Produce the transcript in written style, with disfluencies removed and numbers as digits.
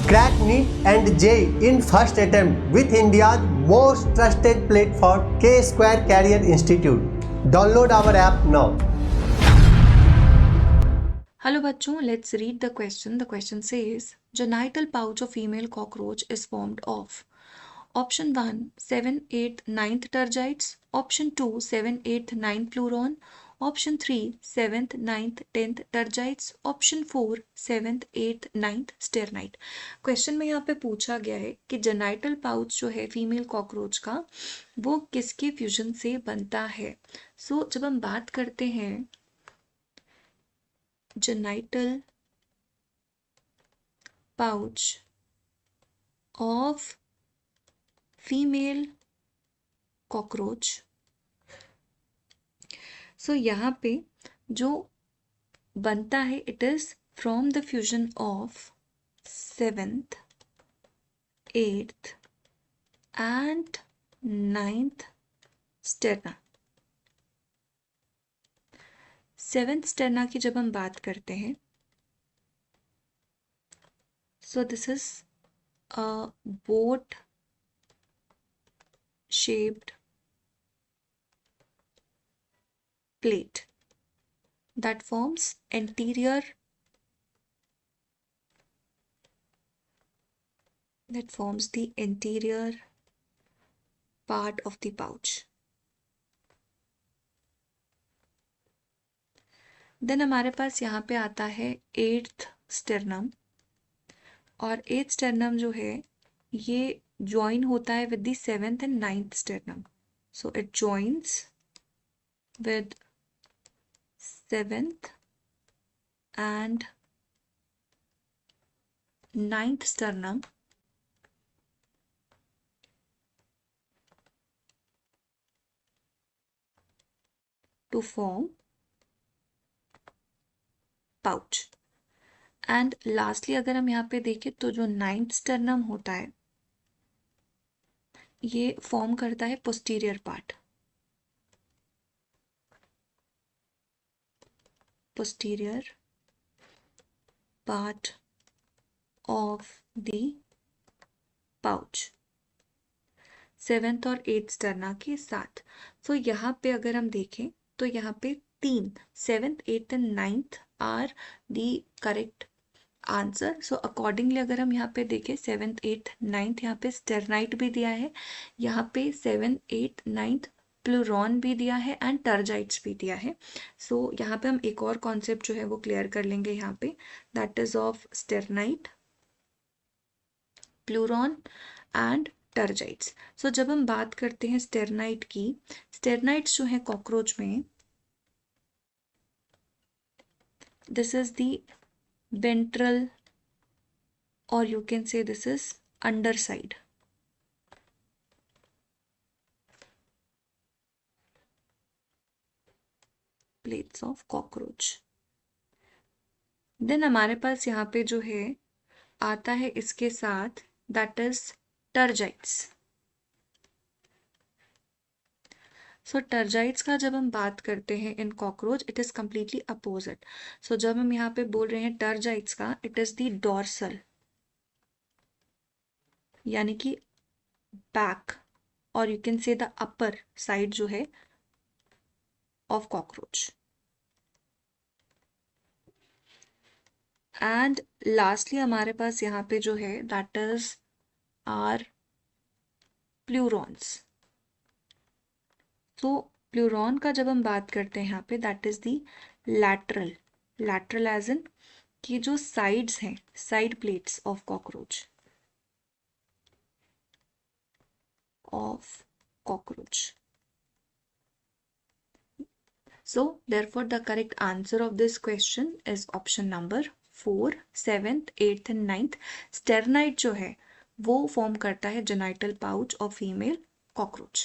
Crack NEET and JEE in first attempt with India's most trusted platform, K-Square Career Institute. Download our app now. Hello बच्चों, let's read the question. The question says, genital pouch of female cockroach is formed of option 1 7, 8, 9th tergites, option 2 7, 8, 9 pleuron, option 3 7th, 9th, 10th tergites, option 4 7th, 8th, 9th sternite. Question में यहाँ पे पूछा गया है कि genital pouch जो है female cockroach का वो किसके फ्यूजन से बनता है. सो जब हम बात करते हैं genital pouch of female cockroach, सो यहाँ पे जो बनता है it is from the fusion of 7th, 8th and 9th स्टेरना. 7th स्टेरना की जब हम बात करते हैं, so this is a boat shaped plate that forms the anterior part of the pouch. Then हमारे पास यहाँ पे आता है 8th स्टेरनम, और 8th स्टेरनम जो है ये ज्वाइन होता है with the 7th and 9th sternum. So it joins with 7th and 9th sternum to form pouch. And lastly अगर हम यहाँ पे देखें तो जो 9th sternum होता है ये फॉर्म करता है posterior part. posterior part of the pouch 7th और 8th स्टर्ना के साथ. सो यहाँ पे अगर हम देखें तो यहाँ पे 3 7th, 8th and 9th are the correct answer. So accordingly अगर हम यहाँ पे देखें 7th, 8th, 9th यहाँ पे स्टेरनाइट भी दिया है, यहाँ पे 7th, 8th, 9th प्लूरॉन भी दिया है एंड टर्जाइट्स भी दिया है. सो यहाँ पे हम एक और कॉन्सेप्ट जो है वो क्लियर कर लेंगे यहाँ पे, that is of sternite, pleuron and tergites. So जब हम बात करते हैं स्टेरनाइट की, स्टेरनाइट्स जो है कॉकरोच में, दिस इज द वेंट्रल और you can say this is underside. Plates of cockroach. Then हमारे पास यहाँ पे जो है आता है इसके साथ दैट इज टर्जाइट्स. सो टर्जाइट्स का जब हम बात करते हैं in cockroach it is completely opposite. So जब हम यहाँ पे बोल रहे हैं टर्जाइट्स का, इट इज द डॉर्सल यानी कि बैक और यू कैन से द अपर साइड जो है ऑफ कॉकरोच. एंड लास्टली हमारे पास यहाँ पे जो है दैट इज आर प्लूरॉन्स. तो प्लूरॉन का जब हम बात करते हैं यहाँ पे that is the lateral edge in कि जो साइड्स हैं, side plates of cockroach So therefore the correct answer of this question is option number 4 7th, 8th and 9th. स्टेरनाइट जो है वो फॉर्म करता है genital pouch of female cockroach.